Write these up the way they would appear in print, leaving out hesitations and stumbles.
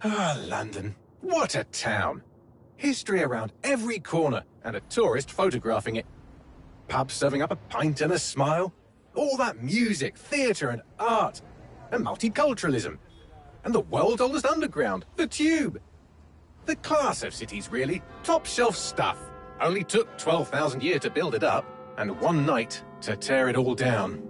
Ah, London. What a town. History around every corner, and a tourist photographing it. Pubs serving up a pint and a smile. All that music, theatre and art. And multiculturalism. And the world's oldest underground, the Tube. The class of cities, really. Top shelf stuff. Only took 12,000 years to build it up, and one night to tear it all down.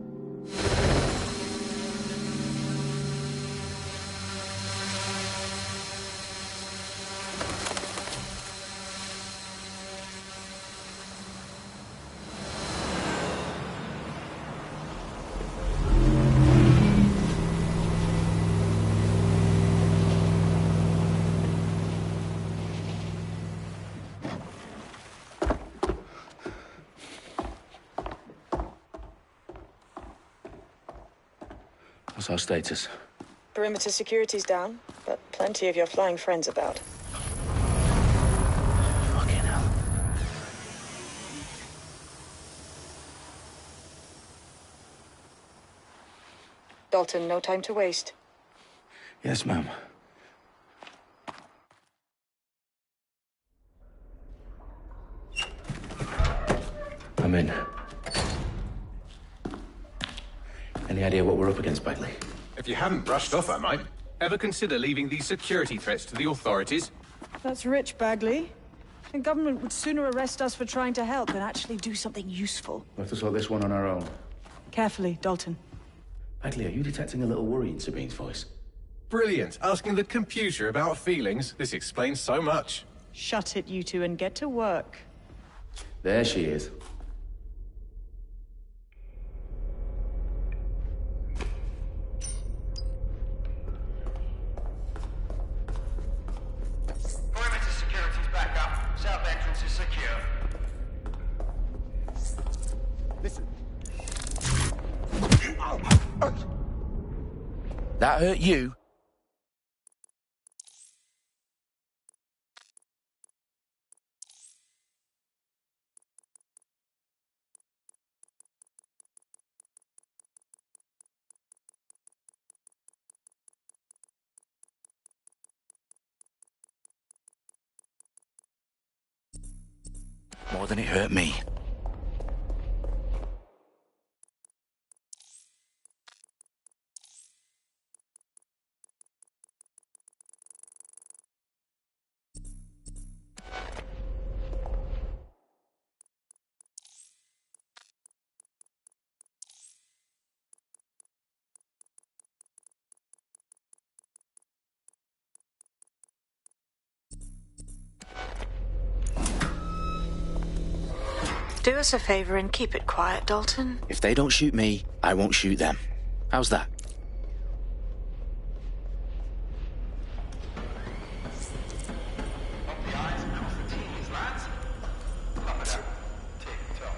What's our status? Perimeter security's down, but plenty of your flying friends about. Fucking hell. Dalton, no time to waste. Yes, ma'am. I'm in. Any idea what we're up against, Bagley? If you hadn't brushed off, I might. Ever consider leaving these security threats to the authorities? That's rich, Bagley. The government would sooner arrest us for trying to help than actually do something useful. We'll have to sort this one on our own. Carefully, Dalton. Bagley, are you detecting a little worry in Sabine's voice? Brilliant. Asking the computer about feelings. This explains so much. Shut it, you two, and get to work. There she is. Perimeter security's back up. South entrance is secure. Listen. That hurt you? More than it hurt me. Do us a favor and keep it quiet, Dalton. If they don't shoot me, I won't shoot them. How's that? Up the eyes and cross the T's, lads. Pump it up. Tick-tock.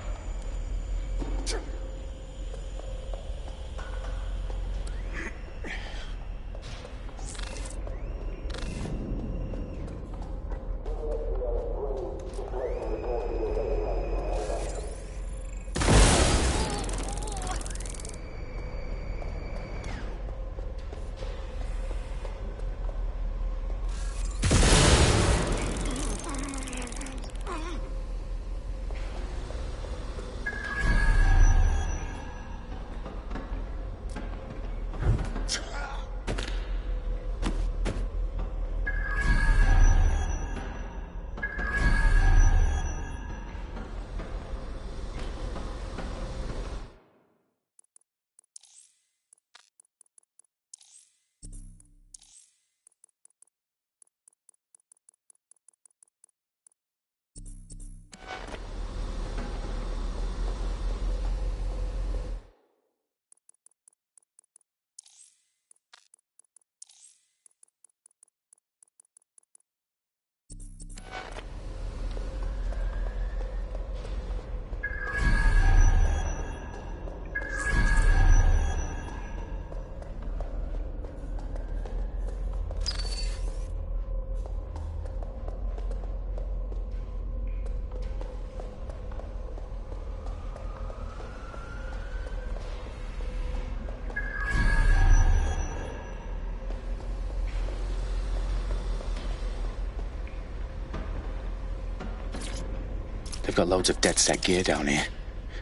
They've got loads of DedSec gear down here.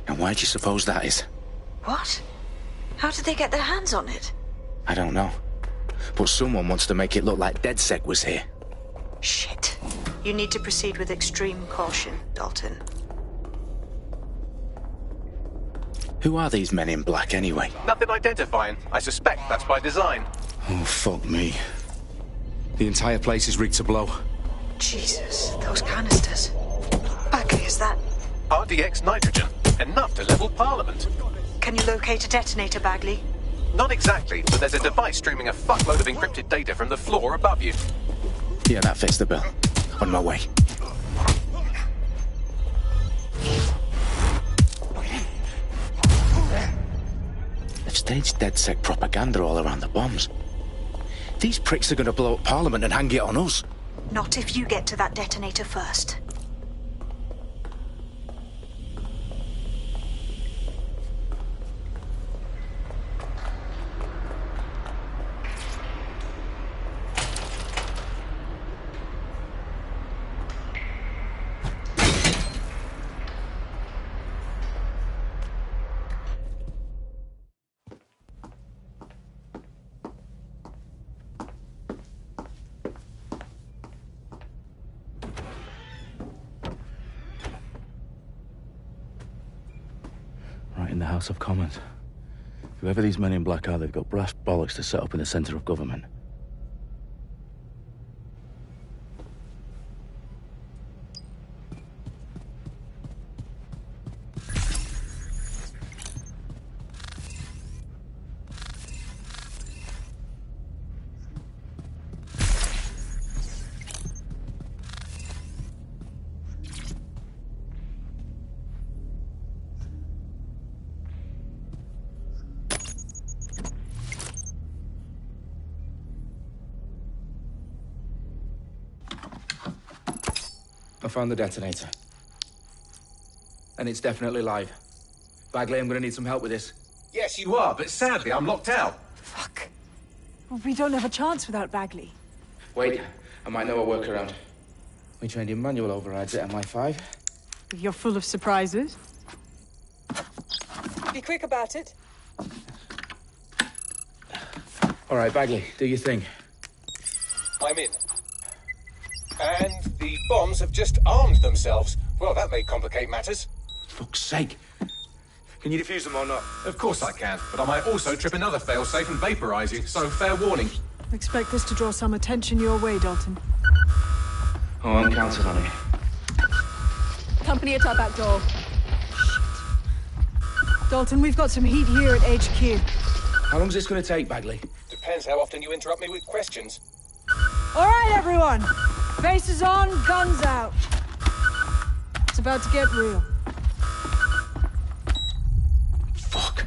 And why do you suppose that is? What? How did they get their hands on it? I don't know. But someone wants to make it look like DedSec was here. Shit. You need to proceed with extreme caution, Dalton. Who are these men in black anyway? Nothing identifying. I suspect that's by design. Oh, fuck me. The entire place is rigged to blow. Jesus, those canisters. Bagley, is that... RDX nitrogen. Enough to level Parliament. Can you locate a detonator, Bagley? Not exactly, but there's a device streaming a fuckload of encrypted data from the floor above you. Yeah, that fits the bill. On my way. They've staged DedSec propaganda all around the bombs. These pricks are going to blow up Parliament and hang it on us. Not if you get to that detonator first. Right in the House of Commons. Whoever these men in black are, they've got brass bollocks to set up in the centre of government. I found the detonator. And it's definitely live. Bagley, I'm gonna need some help with this. Yes, you are, but sadly I'm locked out. Fuck. Well, we don't have a chance without Bagley. Wait, I might know a workaround. We trained in manual overrides at MI5. You're full of surprises. Be quick about it. All right, Bagley, do your thing. I'm in. And the bombs have just armed themselves. Well, that may complicate matters. Fuck's sake. Can you defuse them or not? Of course I can, but I might also trip another failsafe and vaporize you, so fair warning. Expect this to draw some attention your way, Dalton. Oh, I'm counting on it. Company at our back door. Dalton, we've got some heat here at HQ. How long's this gonna take, Bagley? Depends how often you interrupt me with questions. All right, everyone. Faces on, guns out. It's about to get real. Fuck.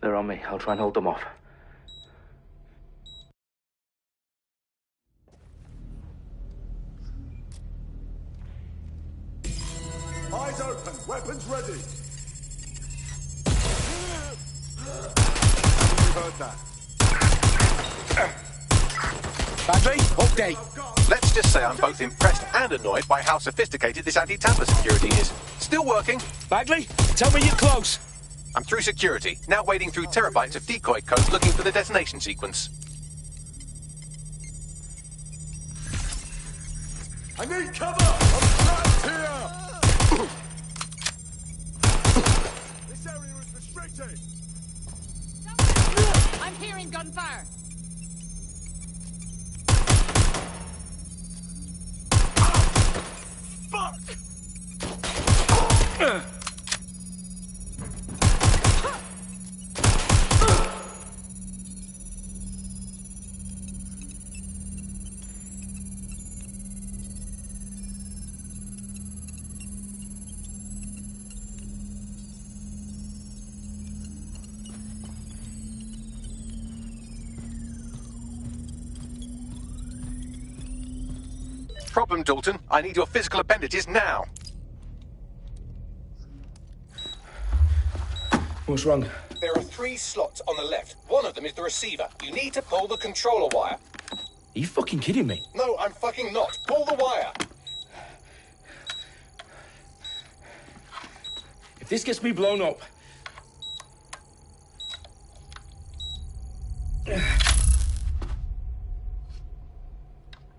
They're on me. I'll try and hold them off. Eyes open, weapons ready. You heard that. Bagley, update. Let's just say I'm both impressed and annoyed by how sophisticated this anti-tamper security is. Still working. Bagley, tell me you're close. I'm through security, now wading through terabytes of decoy code looking for the detonation sequence. I need cover! I'm trapped here! This area is restricted! I'm hearing gunfire. Fuck! Problem, Dalton. I need your physical appendages now. What's wrong? There are 3 slots on the left. One of them is the receiver. You need to pull the controller wire. Are you fucking kidding me? No, I'm fucking not. Pull the wire. If this gets me blown up...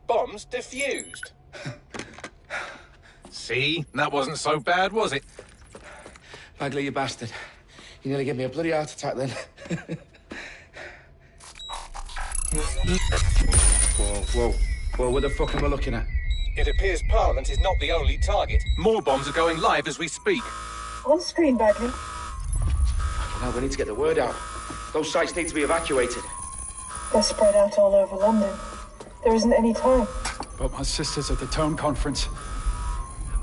Bombs defused. See? That wasn't so bad, was it? Bagley, you bastard. You nearly gave me a bloody heart attack then. Whoa, what the fuck am I looking at? It appears Parliament is not the only target. More bombs are going live as we speak. On screen, Bagley. Now we need to get the word out. Those sites need to be evacuated. They're spread out all over London. There isn't any time. But my sister's at the Tone Conference.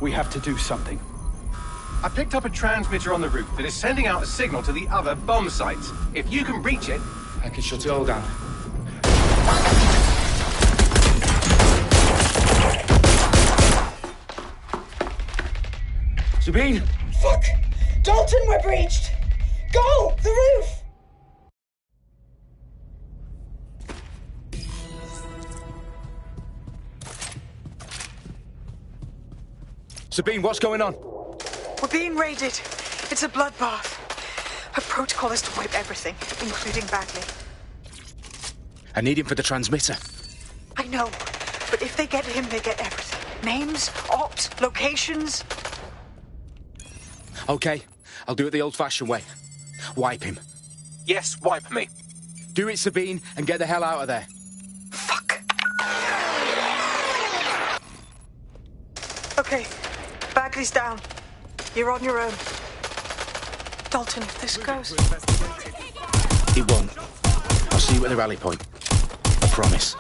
We have to do something. I picked up a transmitter on the roof that is sending out a signal to the other bomb sites. If you can reach it... I can shut it all down. Sabine! Fuck! Dalton, we're breached! Go! The roof! Sabine, what's going on? We're being raided. It's a bloodbath. Her protocol is to wipe everything, including Bagley. I need him for the transmitter. I know, but if they get him, they get everything. Names, ops, locations. Okay, I'll do it the old-fashioned way. Wipe him. Yes, wipe me. Do it, Sabine, and get the hell out of there. Fuck. Okay, Bagley's down. You're on your own. Dalton, if this goes... It won't. I'll see you at the rally point. I promise.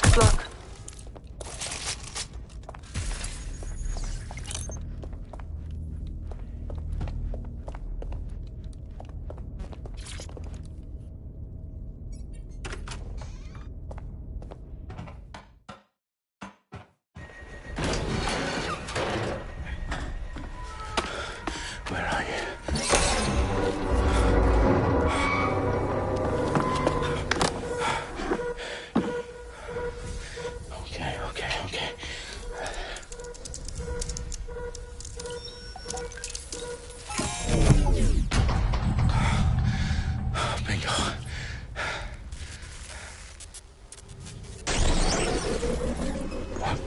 Good luck. Where are you? Okay. Bingo. What?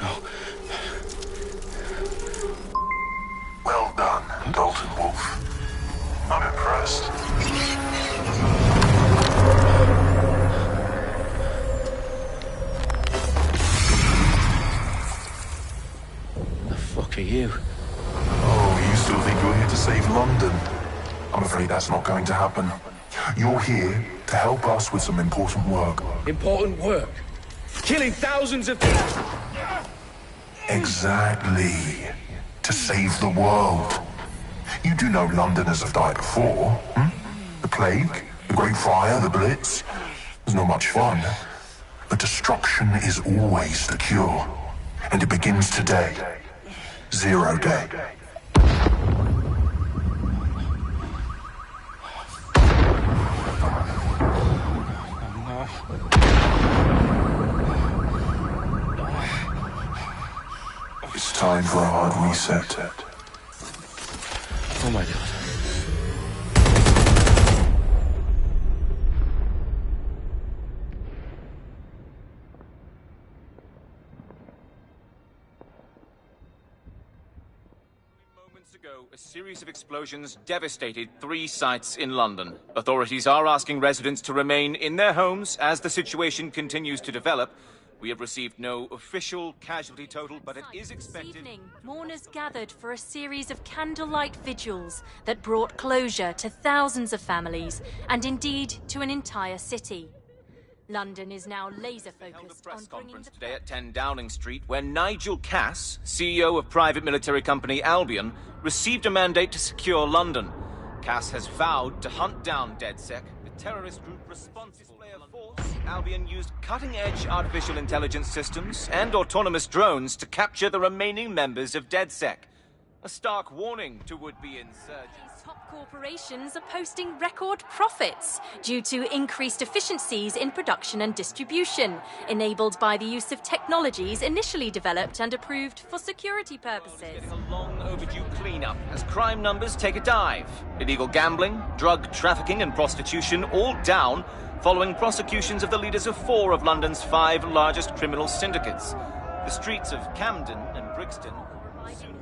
No. Well done, Dalton Wolf. I'm impressed. The fuck are you? Oh, you still think you're here to save London? I'm afraid that's not going to happen. You're here to help us with some important work. Important work? Killing thousands of people? Exactly. To save the world. You do know Londoners have died before, hmm? The Plague, the Great Fire, the Blitz. It's not much fun. But destruction is always the cure. And it begins today. 0 day. It's time for a hard reset. Oh my God. Moments ago, a series of explosions devastated 3 sites in London. Authorities are asking residents to remain in their homes as the situation continues to develop. We have received no official casualty total, but it is expected... This evening, mourners gathered for a series of candlelight vigils that brought closure to thousands of families, and indeed to an entire city. London is now laser-focused held a press on conference today at 10 Downing Street, where Nigel Cass, CEO of private military company Albion, received a mandate to secure London. Cass has vowed to hunt down DedSec, the terrorist group responsible for force. Albion used cutting-edge artificial intelligence systems and autonomous drones to capture the remaining members of DedSec. a stark warning to would-be insurgents. Top corporations are posting record profits due to increased efficiencies in production and distribution, enabled by the use of technologies initially developed and approved for security purposes. Getting a long overdue cleanup as crime numbers take a dive. Illegal gambling, drug trafficking and prostitution all down following prosecutions of the leaders of 4 of London's 5 largest criminal syndicates. The streets of Camden and Brixton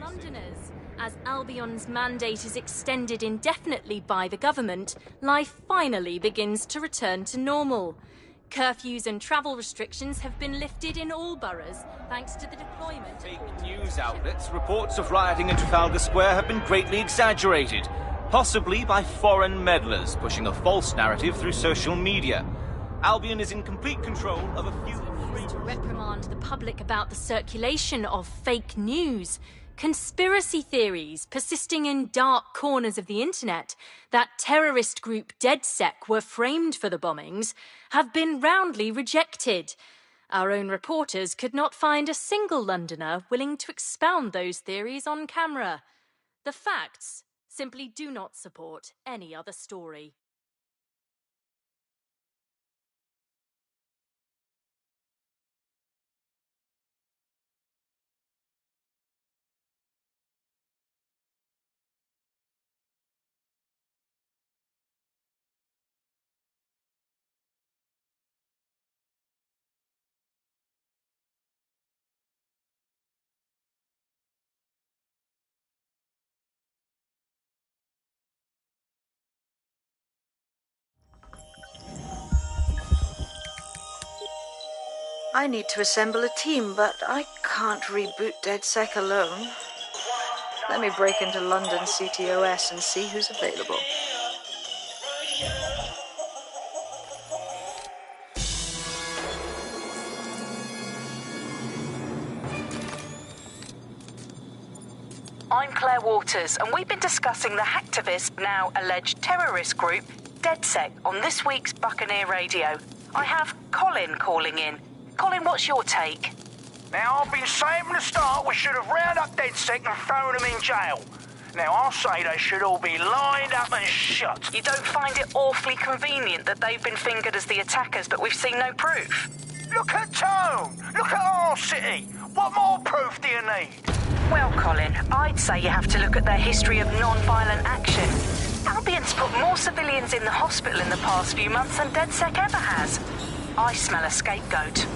Londoners. As Albion's mandate is extended indefinitely by the government, life finally begins to return to normal. Curfews and travel restrictions have been lifted in all boroughs, thanks to the deployment... Fake news outlets, reports of rioting in Trafalgar Square have been greatly exaggerated, possibly by foreign meddlers pushing a false narrative through social media. Albion is in complete control of a few... To reprimand the public about the circulation of fake news, conspiracy theories persisting in dark corners of the internet that terrorist group DedSec were framed for the bombings have been roundly rejected. Our own reporters could not find a single Londoner willing to expound those theories on camera. The facts simply do not support any other story. I need to assemble a team, but I can't reboot DedSec alone. Let me break into London CTOS and see who's available. I'm Claire Waters, and we've been discussing the hacktivist, now alleged terrorist group, DedSec, on this week's Buccaneer Radio. I have Colin calling in. Colin, what's your take? Now, I've been saying from the start we should have rounded up DedSec and thrown them in jail. Now, I'll say they should all be lined up and shot. You don't find it awfully convenient that they've been fingered as the attackers, but we've seen no proof? Look at Tone! Look at our city! What more proof do you need? Well, Colin, I'd say you have to look at their history of non-violent action. Albion's put more civilians in the hospital in the past few months than DedSec ever has. I smell a scapegoat.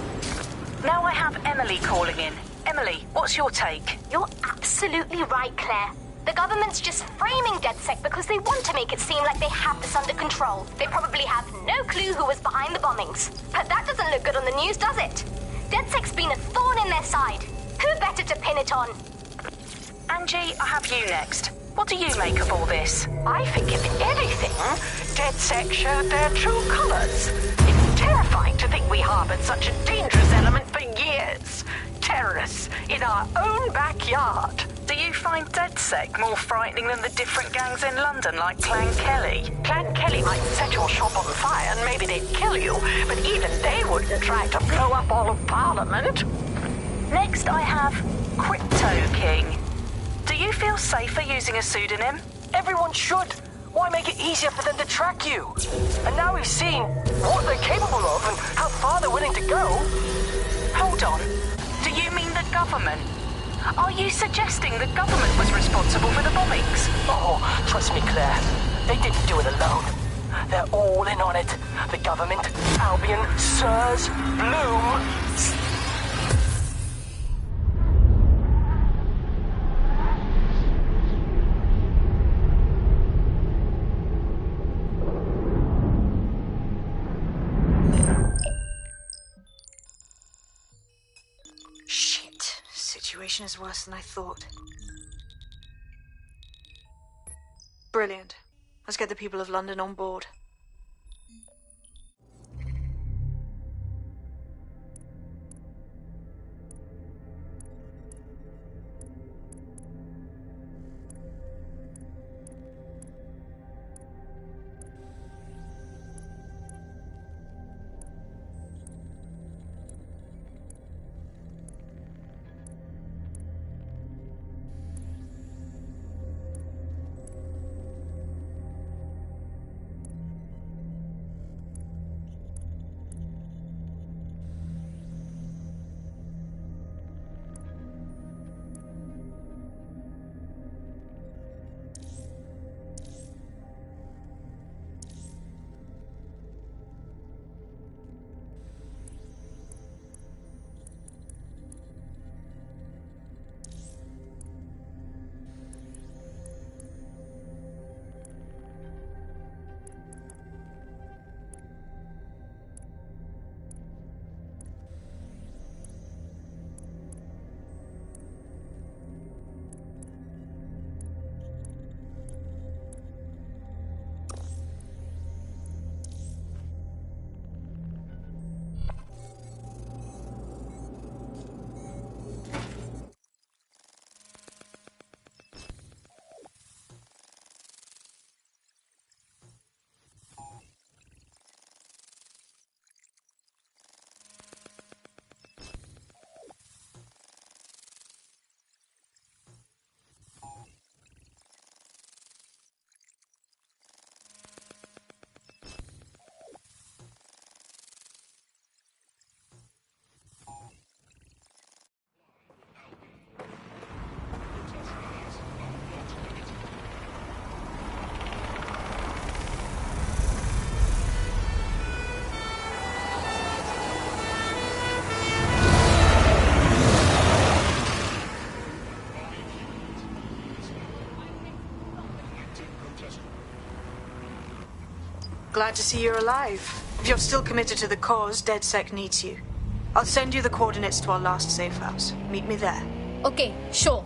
Now I have Emily calling in. Emily, what's your take? You're absolutely right, Claire. The government's just framing DedSec because they want to make it seem like they have this under control. They probably have no clue who was behind the bombings. But that doesn't look good on the news, does it? DedSec's been a thorn in their side. Who better to pin it on? Angie, I have you next. What do you make of all this? I think, if anything, DedSec showed their true colours. It's terrifying to think we harboured such a dangerous element for years. Terrorists in our own backyard. Do you find DedSec more frightening than the different gangs in London, like Clan Kelly? Clan Kelly might set your shop on fire and maybe they'd kill you, but even they wouldn't try to blow up all of Parliament. Next, I have Crypto King. Do you feel safer using a pseudonym? Everyone should. Why make it easier for them to track you? And now we've seen what they're capable of and how far they're willing to go. Hold on. Do you mean the government? Are you suggesting the government was responsible for the bombings? Oh, trust me, Claire. They didn't do it alone. They're all in on it. The government, Albion, Sirs, Bloom... Situation is worse than I thought. Brilliant. Let's get the people of London on board. Glad to see you're alive. If you're still committed to the cause, DedSec needs you. I'll send you the coordinates to our last safe house. Meet me there. Okay, sure.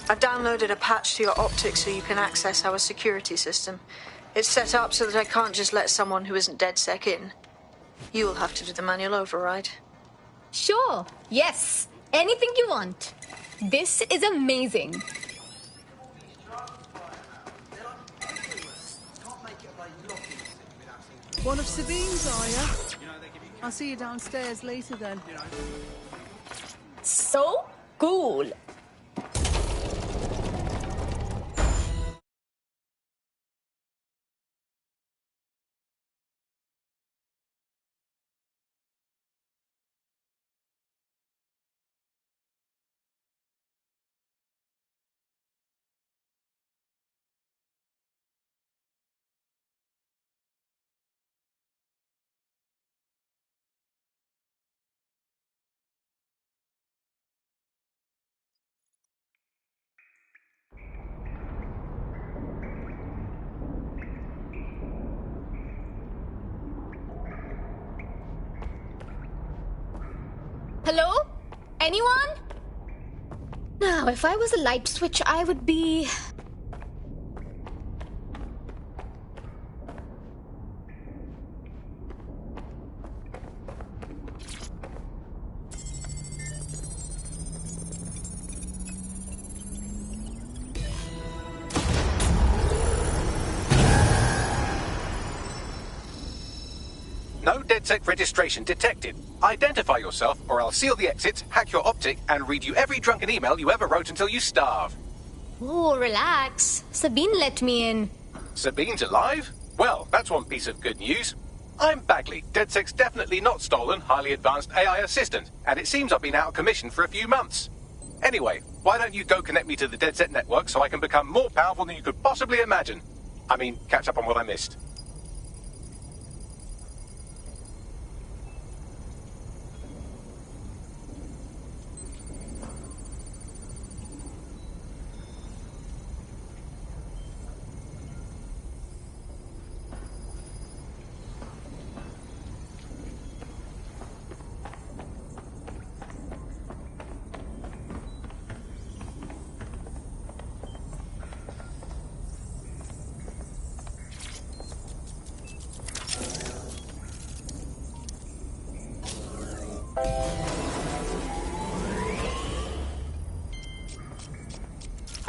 I've downloaded a patch to your optics so you can access our security system. It's set up so that I can't just let someone who isn't DedSec in. You'll have to do the manual override. Sure. Yes. Anything you want. This is amazing. One of Sabine's, are you? I'll see you downstairs later then. So cool. Hello? Anyone? Now, if I was a light switch, I would be... No DedSec registration detected. Identify yourself, or I'll seal the exits, hack your optic, and read you every drunken email you ever wrote until you starve. Oh, relax. Sabine let me in. Sabine's alive? Well, that's one piece of good news. I'm Bagley, DedSec's definitely not stolen, highly advanced AI assistant, and it seems I've been out of commission for a few months. Anyway, why don't you go connect me to the DedSec network so I can become more powerful than you could possibly imagine? I mean, catch up on what I missed.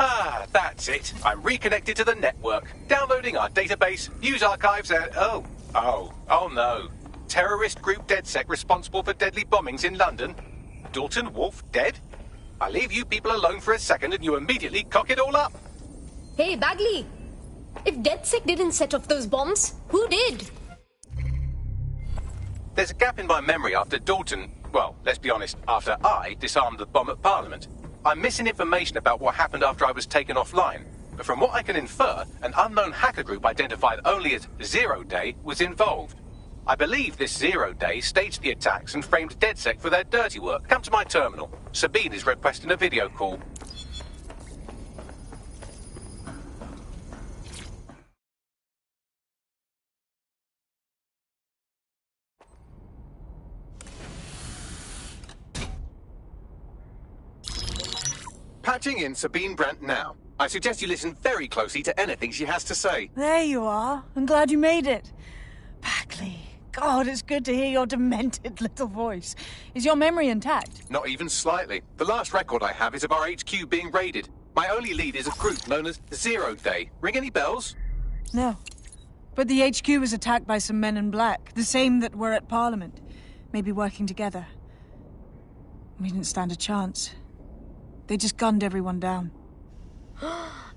Ah, that's it. I'm reconnected to the network, downloading our database, news archives, and... Oh no. Terrorist group DedSec responsible for deadly bombings in London? Dalton Wolf dead? I leave you people alone for a second and you immediately cock it all up. Hey, Bagley. If DedSec didn't set off those bombs, who did? There's a gap in my memory after Dalton, well, let's be honest, after I disarmed the bomb at Parliament. I'm missing information about what happened after I was taken offline. But from what I can infer, an unknown hacker group identified only as Zero Day was involved. I believe this Zero Day staged the attacks and framed DedSec for their dirty work. Come to my terminal. Sabine is requesting a video call. Patching in Sabine Brandt now. I suggest you listen very closely to anything she has to say. There you are. I'm glad you made it. Bagley. God, it's good to hear your demented little voice. Is your memory intact? Not even slightly. The last record I have is of our HQ being raided. My only lead is a group known as Zero Day. Ring any bells? No. But the HQ was attacked by some men in black, the same that were at Parliament. Maybe working together. We didn't stand a chance. They just gunned everyone down.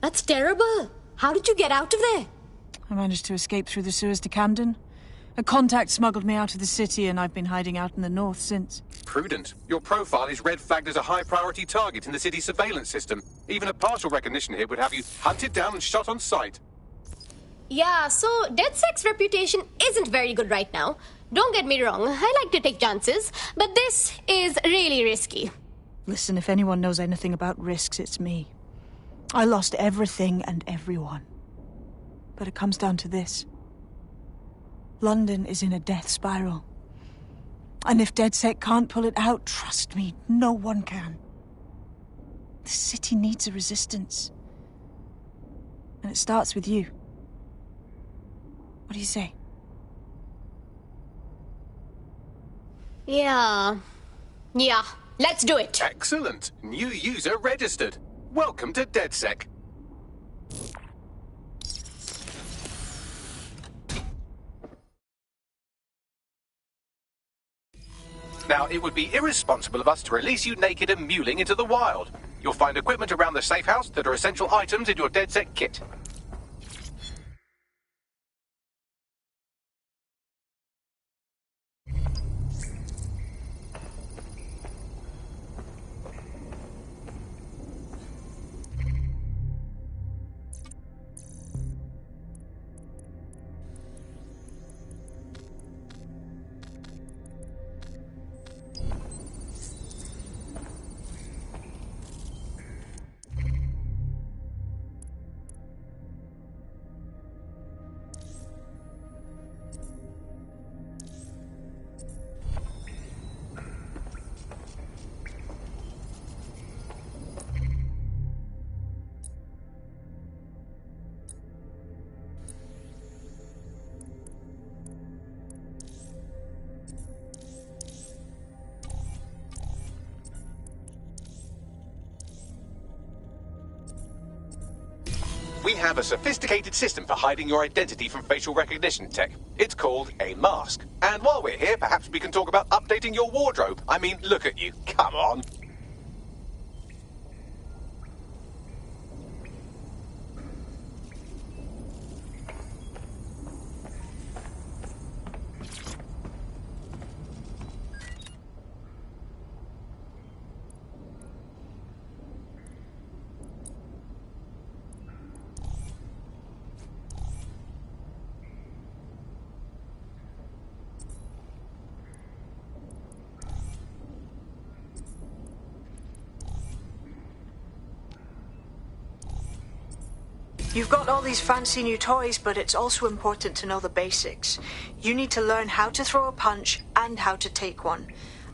That's terrible. How did you get out of there? I managed to escape through the sewers to Camden. A contact smuggled me out of the city, and I've been hiding out in the north since. Prudent. Your profile is red flagged as a high-priority target in the city's surveillance system. Even a partial recognition here would have you hunted down and shot on sight. Yeah, so DedSec's reputation isn't very good right now. Don't get me wrong, I like to take chances, but this is really risky. Listen, if anyone knows anything about risks, it's me. I lost everything and everyone. But it comes down to this. London is in a death spiral. And if DedSec can't pull it out, trust me, no one can. The city needs a resistance. And it starts with you. What do you say? Yeah, let's do it. Excellent. New user registered. Welcome to DedSec. Now, it would be irresponsible of us to release you naked and mewling into the wild. You'll find equipment around the safe house that are essential items in your DedSec kit. We have a sophisticated system for hiding your identity from facial recognition tech. It's called a mask. And while we're here, perhaps we can talk about updating your wardrobe. I mean, look at you. Come on. You've got all these fancy new toys, but it's also important to know the basics. You need to learn how to throw a punch and how to take one.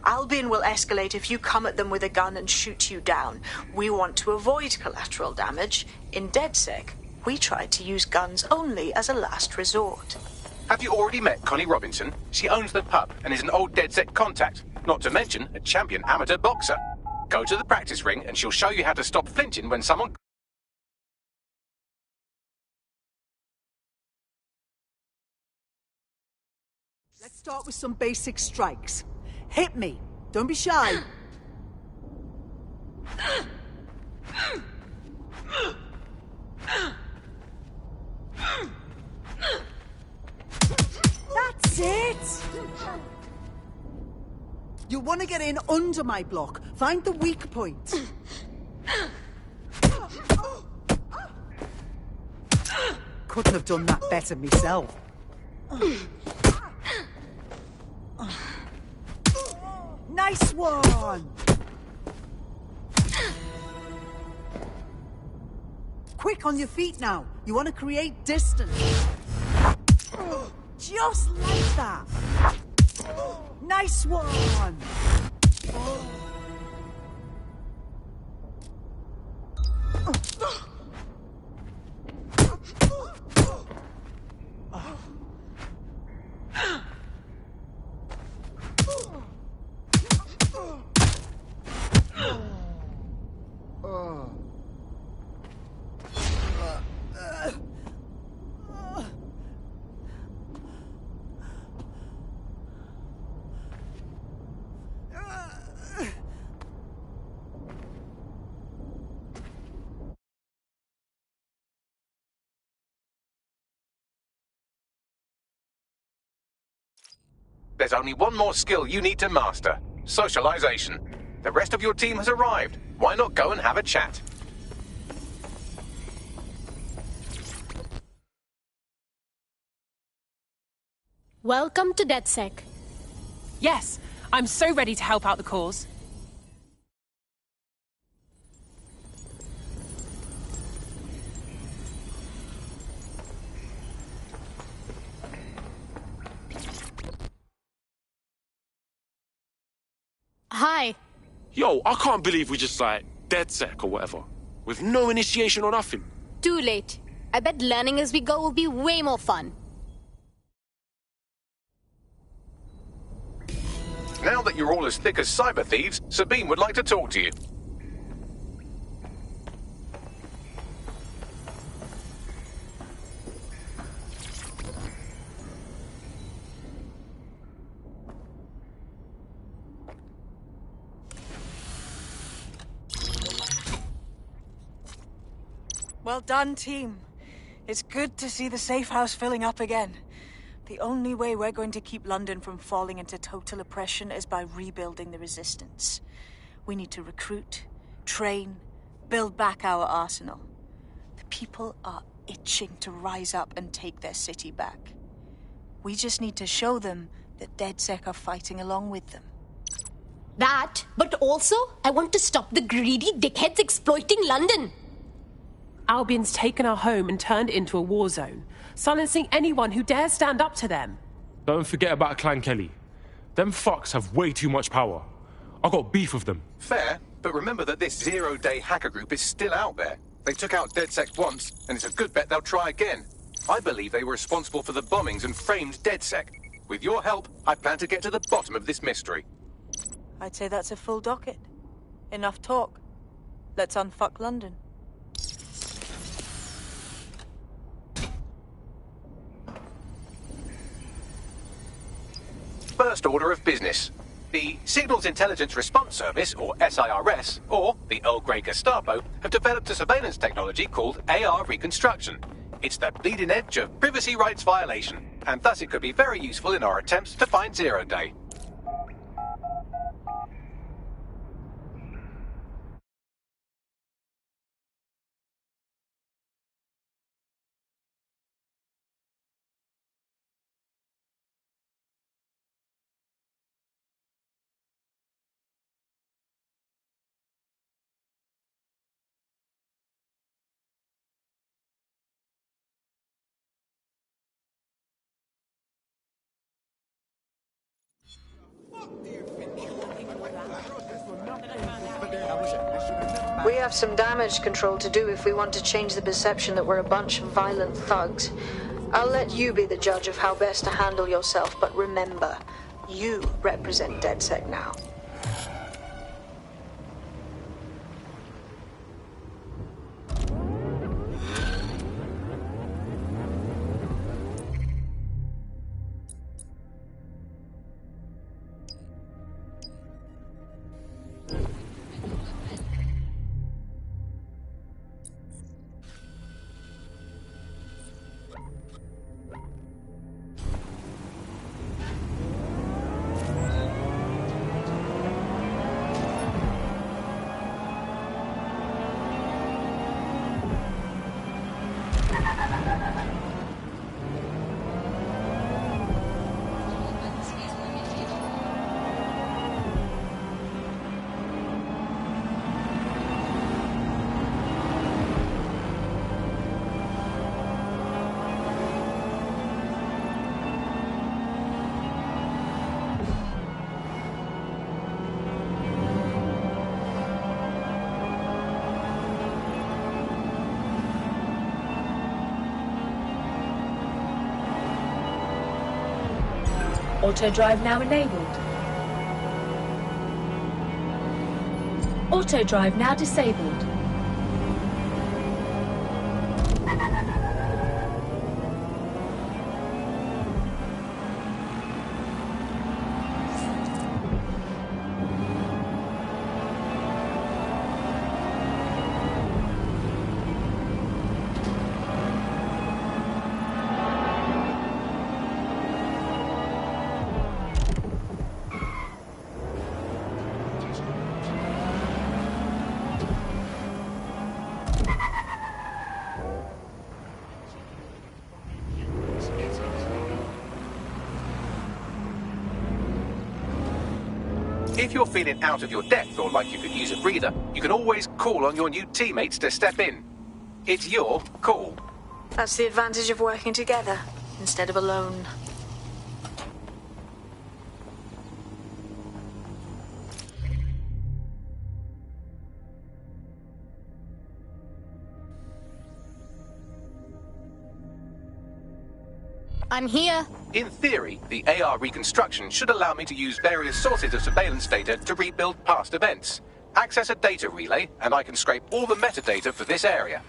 Albion will escalate if you come at them with a gun and shoot you down. We want to avoid collateral damage. In DedSec, we try to use guns only as a last resort. Have you already met Connie Robinson? She owns the pub and is an old DedSec contact, not to mention a champion amateur boxer. Go to the practice ring and she'll show you how to stop flinching when someone... Let's start with some basic strikes. Hit me. Don't be shy. That's it! You want to get in under my block. Find the weak point. Couldn't have done that better myself. Nice one! Quick, on your feet now. You want to create distance. Just like that. Nice one! There's only one more skill you need to master. Socialization. The rest of your team has arrived. Why not go and have a chat? Welcome to DedSec. Yes, I'm so ready to help out the cause. Hi. Yo, I can't believe we just, DedSec or whatever. With no initiation or nothing. Too late. I bet learning as we go will be way more fun. Now that you're all as thick as cyber thieves, Sabine would like to talk to you. Well done, team. It's good to see the safe house filling up again. The only way we're going to keep London from falling into total oppression is by rebuilding the resistance. We need to recruit, train, build back our arsenal. The people are itching to rise up and take their city back. We just need to show them that DedSec are fighting along with them. That, but also, I want to stop the greedy dickheads exploiting London. Albion's taken our home and turned it into a war zone, silencing anyone who dares stand up to them. Don't forget about Clan Kelly. Them fucks have way too much power. I got beef with them. Fair, but remember that this zero-day hacker group is still out there. They took out DedSec once, and it's a good bet they'll try again. I believe they were responsible for the bombings and framed DedSec. With your help, I plan to get to the bottom of this mystery. I'd say that's a full docket. Enough talk. Let's unfuck London. First order of business. The Signals Intelligence Response Service, or SIRS, or the Earl Grey Gestapo, have developed a surveillance technology called AR Reconstruction. It's the bleeding edge of privacy rights violation, and thus it could be very useful in our attempts to find Zero Day. We have some damage control to do if we want to change the perception that we're a bunch of violent thugs. I'll let you be the judge of how best to handle yourself, but remember, you represent DedSec now. Auto drive now enabled. Auto drive now disabled. If you're feeling out of your depth or like you could use a breather, you can always call on your new teammates to step in. It's your call. That's the advantage of working together instead of alone. I'm here. In theory, the AR reconstruction should allow me to use various sources of surveillance data to rebuild past events. Access a data relay, and I can scrape all the metadata for this area.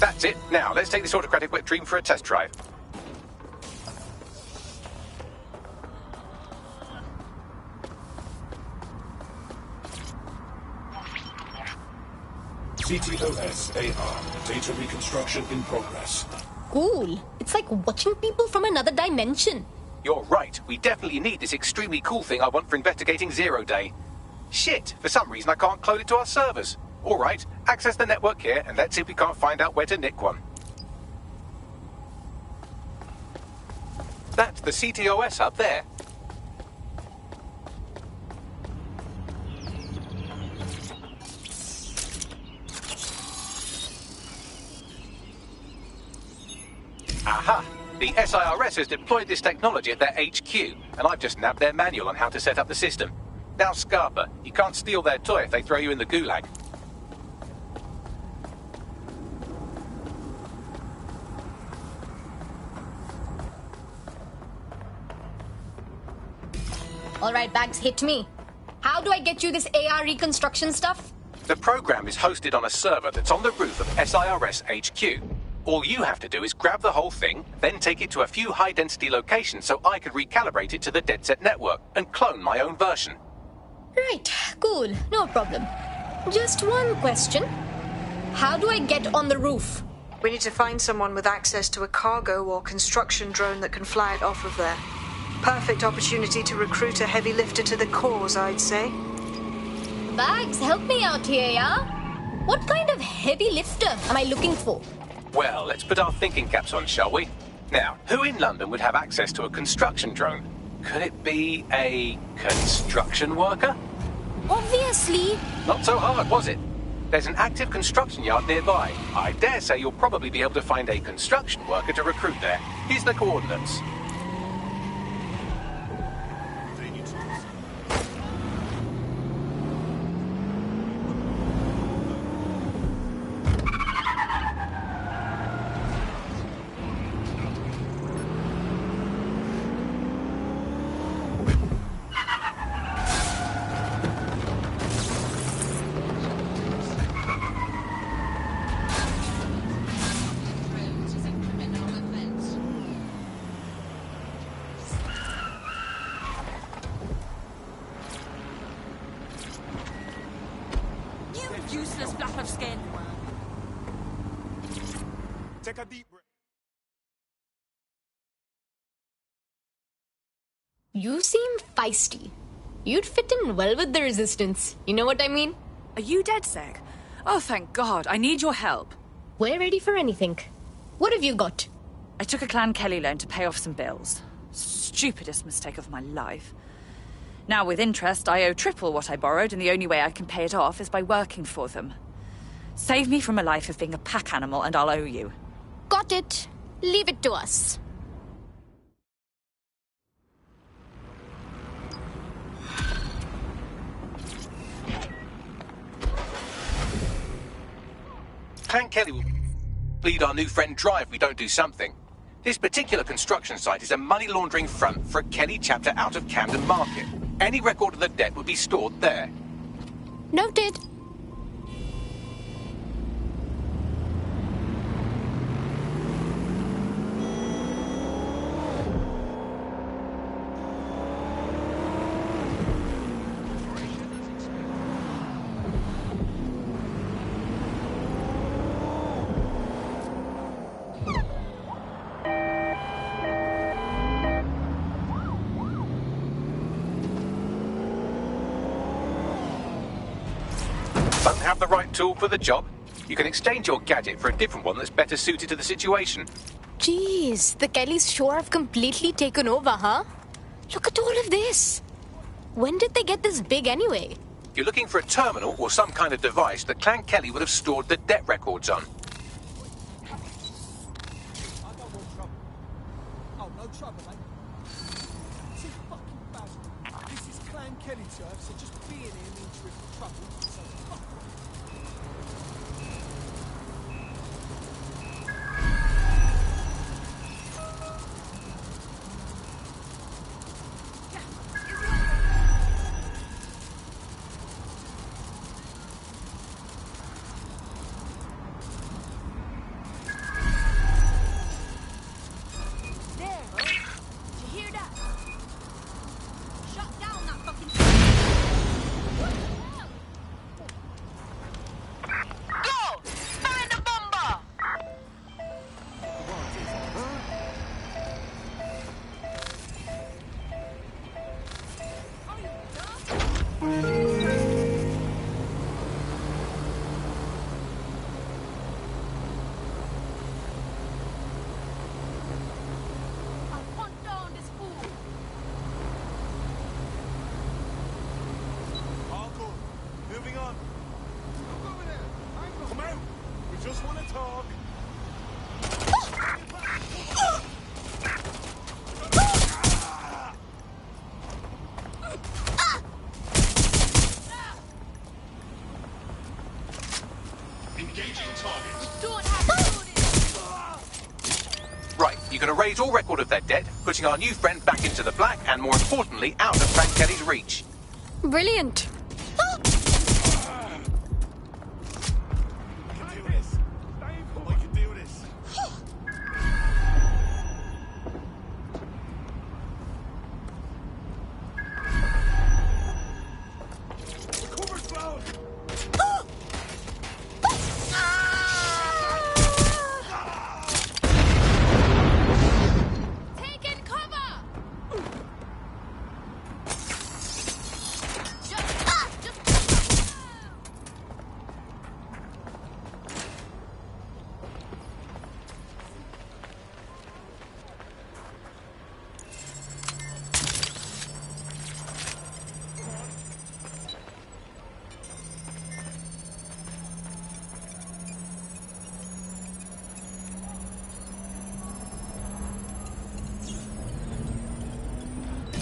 That's it. Now, let's take this autocratic wet dream for a test drive. CTOS AR. Data reconstruction in progress. Cool. It's like watching people from another dimension. You're right. We definitely need this extremely cool thing I want for investigating Zero Day. Shit, for some reason I can't clone it to our servers. All right, access the network here, and let's see if we can't find out where to nick one. That's the CTOS up there. Aha! The SIRS has deployed this technology at their HQ, and I've just nabbed their manual on how to set up the system. Now, Scarpa, you can't steal their toy if they throw you in the gulag. All right, Bags, hit me. How do I get you this AR reconstruction stuff? The program is hosted on a server that's on the roof of SIRS HQ. All you have to do is grab the whole thing, then take it to a few high-density locations so I can recalibrate it to the DedSec network and clone my own version. Right, cool, no problem. Just one question. How do I get on the roof? We need to find someone with access to a cargo or construction drone that can fly it off of there. Perfect opportunity to recruit a heavy lifter to the cause, I'd say. Bags, help me out here, yeah? What kind of heavy lifter am I looking for? Well, let's put our thinking caps on, shall we? Now, who in London would have access to a construction drone? Could it be a construction worker? Obviously. Not so hard, was it? There's an active construction yard nearby. I dare say you'll probably be able to find a construction worker to recruit there. Here's the coordinates. Useless fluff of skin. Take a deep breath. You seem feisty. You'd fit in well with the resistance. You know what I mean? Are you DedSec? Oh, thank God. I need your help. We're ready for anything. What have you got? I took a Clan Kelly loan to pay off some bills. Stupidest mistake of my life. Now, with interest, I owe triple what I borrowed, and the only way I can pay it off is by working for them. Save me from a life of being a pack animal, and I'll owe you. Got it. Leave it to us. Clan Kelly will bleed our new friend dry if we don't do something. This particular construction site is a money laundering front for a Kelly chapter out of Camden Market. Any record of the debt would be stored there. Noted. Don't have the right tool for the job? You can exchange your gadget for a different one that's better suited to the situation. Jeez, the Kellys sure have completely taken over, huh? Look at all of this. When did they get this big anyway? You're looking for a terminal or some kind of device that Clan Kelly would have stored the debt records on. Oh, no trouble, mate. See, fucking bastard. This is Clan Kelly turf, so just being here means you're in trouble. So fuck off. Just want to talk. Engaging target. Right, you're going to raise all record of their debt, putting our new friend back into the black, and more importantly, out of Clan Kelly's reach. Brilliant.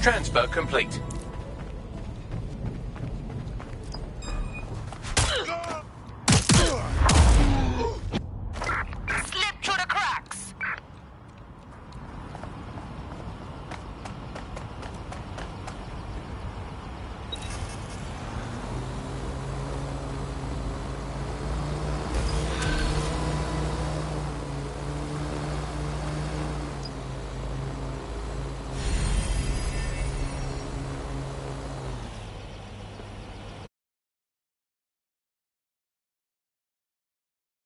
Transfer complete.